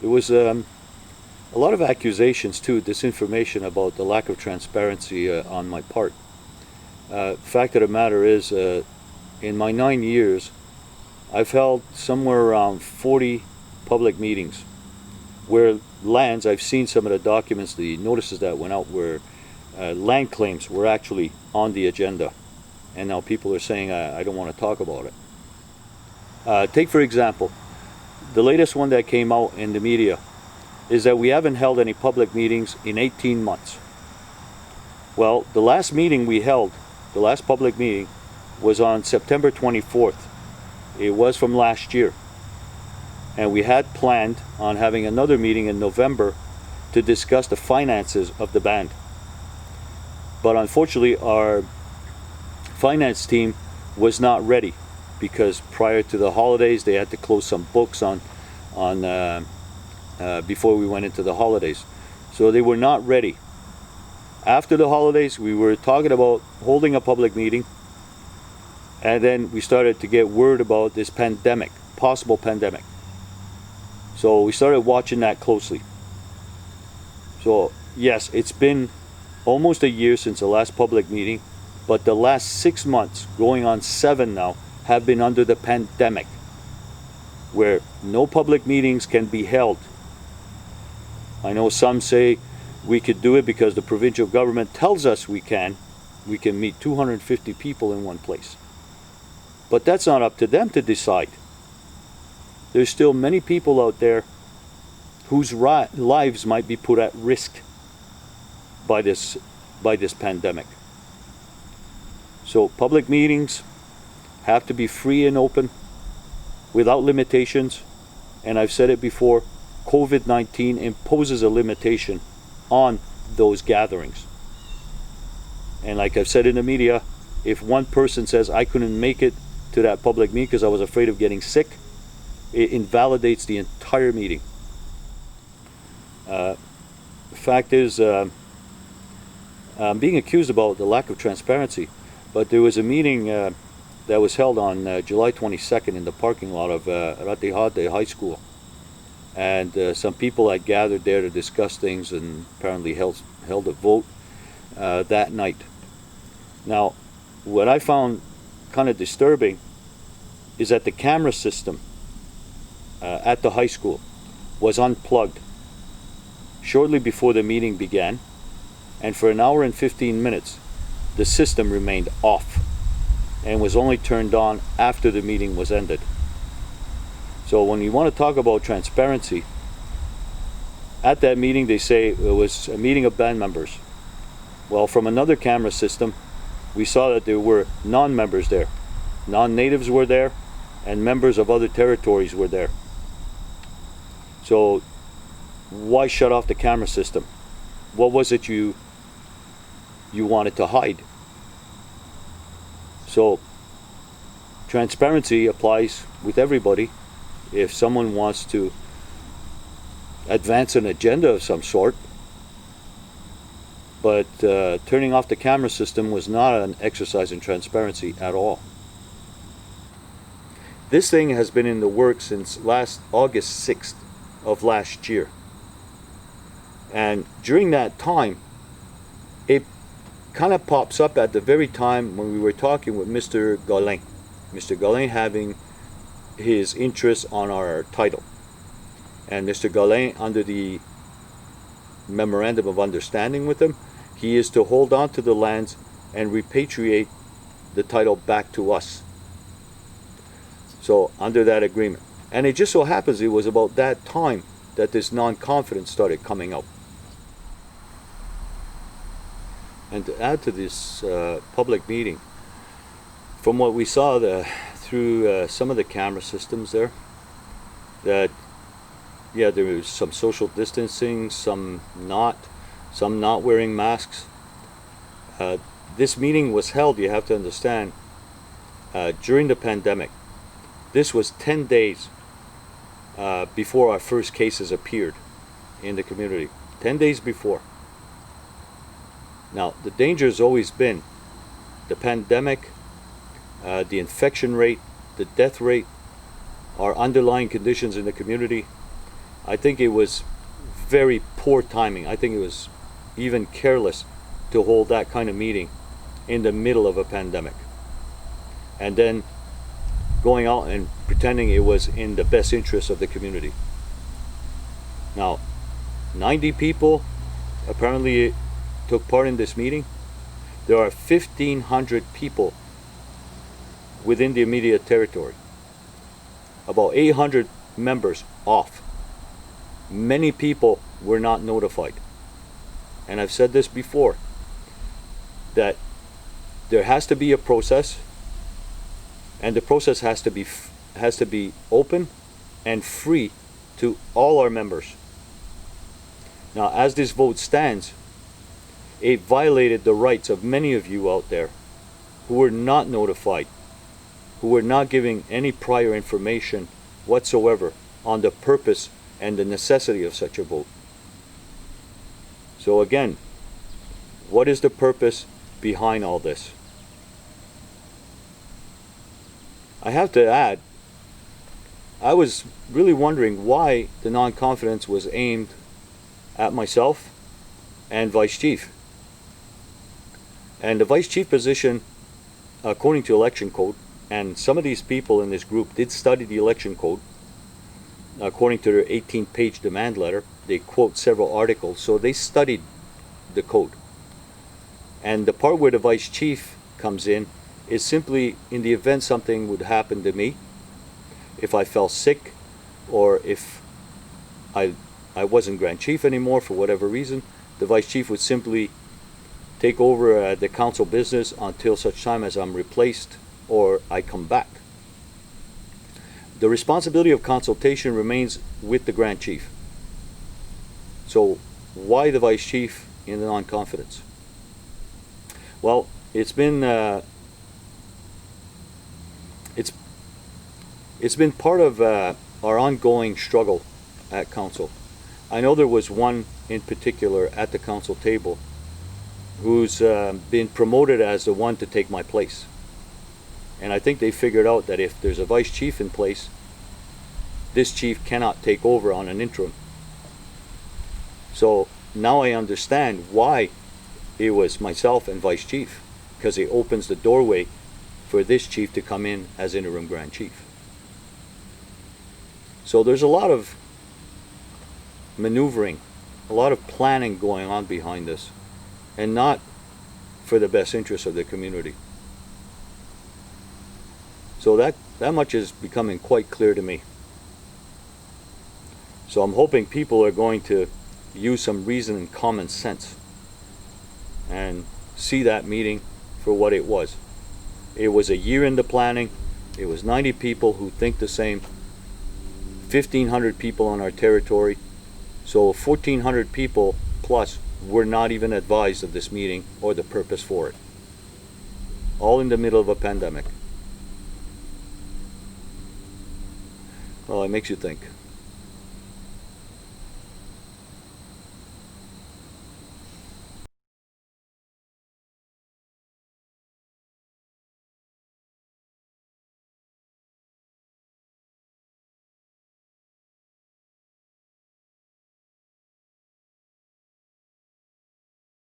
There was a lot of accusations too, disinformation about the lack of transparency on my part. Fact of the matter is, in my 9 years, I've held somewhere around 40 public meetings where lands, I've seen some of the documents, the notices that went out where land claims were actually on the agenda. And now people are saying, I don't want to talk about it. Take for example, the latest one that came out in the media is that we haven't held any public meetings in 18 months. Well, the last meeting we held, the last public meeting, was on September 24th. It was from last year. And we had planned on having another meeting in November to discuss the finances of the band. But unfortunately, our finance team was not ready because prior to the holidays, they had to close some books on before we went into the holidays. So they were not ready. After the holidays, we were talking about holding a public meeting, and then we started to get word about this pandemic, possible pandemic. So we started watching that closely. So yes, it's been almost a year since the last public meeting, but the last 6 months, going on 7 now, have been under the pandemic, where no public meetings can be held. I know some say we could do it because the provincial government tells us we can. We can meet 250 people in one place. But that's not up to them to decide. There's still many people out there whose lives might be put at risk by this pandemic. So public meetings have to be free and open, without limitations. And I've said it before, COVID-19 imposes a limitation on those gatherings. And like I've said in the media, if one person says I couldn't make it to that public meeting because I was afraid of getting sick, it invalidates the entire meeting. The fact is, I'm being accused about the lack of transparency, but there was a meeting that was held on July 22nd in the parking lot of Ratihade High School. And some people had gathered there to discuss things and apparently held a vote that night. Now, what I found kind of disturbing is that the camera system at the high school was unplugged shortly before the meeting began, and for an hour and 15 minutes the system remained off and was only turned on after the meeting was ended. So when you want to talk about transparency, at that meeting they say it was a meeting of band members. Well, from another camera system we saw that there were non-members there. Non-natives were there and members of other territories were there. So why shut off the camera system? What was it you wanted to hide? So transparency applies with everybody. If someone wants to advance an agenda of some sort, but turning off the camera system was not an exercise in transparency at all. This thing has been in the works since last August 6th of last year. And during that time, it kind of pops up at the very time when we were talking with Mr. Gaulin. Mr. Gaulin having his interest on our title. And Mr. Gaulin, under the memorandum of understanding with him, he is to hold on to the lands and repatriate the title back to us. So under that agreement. And it just so happens it was about that time that this non-confidence started coming out. And to add to this public meeting, from what we saw through some of the camera systems there, that yeah, there was some social distancing, some not wearing masks. This meeting was held, you have to understand, during the pandemic. This was 10 days before our first cases appeared in the community. 10 days before. Now, the danger has always been the pandemic, the infection rate, the death rate, our underlying conditions in the community. I think it was very poor timing. I think it was even careless to hold that kind of meeting in the middle of a pandemic. And then going out and pretending it was in the best interest of the community. Now, 90 people apparently took part in this meeting. There are 1,500 people within the immediate territory. About 800 members off. Many people were not notified. And I've said this before, that there has to be a process, and the process has to be open and free to all our members. Now, as this vote stands, it violated the rights of many of you out there who were not notified, who were not giving any prior information whatsoever on the purpose and the necessity of such a vote. So again, what is the purpose behind all this? I have to add, I was really wondering why the non-confidence was aimed at myself and Vice Chief. And the Vice Chief position, according to election code, and some of these people in this group did study the election code. According to their 18-page demand letter, they quote several articles, so they studied the code. And the part where the Vice Chief comes in is simply in the event something would happen to me, if I fell sick, or if I wasn't Grand Chief anymore for whatever reason, the Vice Chief would simply take over the council business until such time as I'm replaced or I come back. The responsibility of consultation remains with the Grand Chief. So why the Vice Chief in the non-confidence? Well, it's been part of our ongoing struggle at council. I know there was one in particular at the council table who's been promoted as the one to take my place. And I think they figured out that if there's a Vice Chief in place, this chief cannot take over on an interim. So now I understand why it was myself and Vice Chief, because it opens the doorway for this chief to come in as interim Grand Chief. So there's a lot of maneuvering, a lot of planning going on behind this, and not for the best interest of the community. So that much is becoming quite clear to me. So I'm hoping people are going to use some reason and common sense and see that meeting for what it was. It was a year into planning. It was 90 people who think the same, 1,500 people on our territory. So 1,400 people plus were not even advised of this meeting or the purpose for it. All in the middle of a pandemic. Well, it makes you think.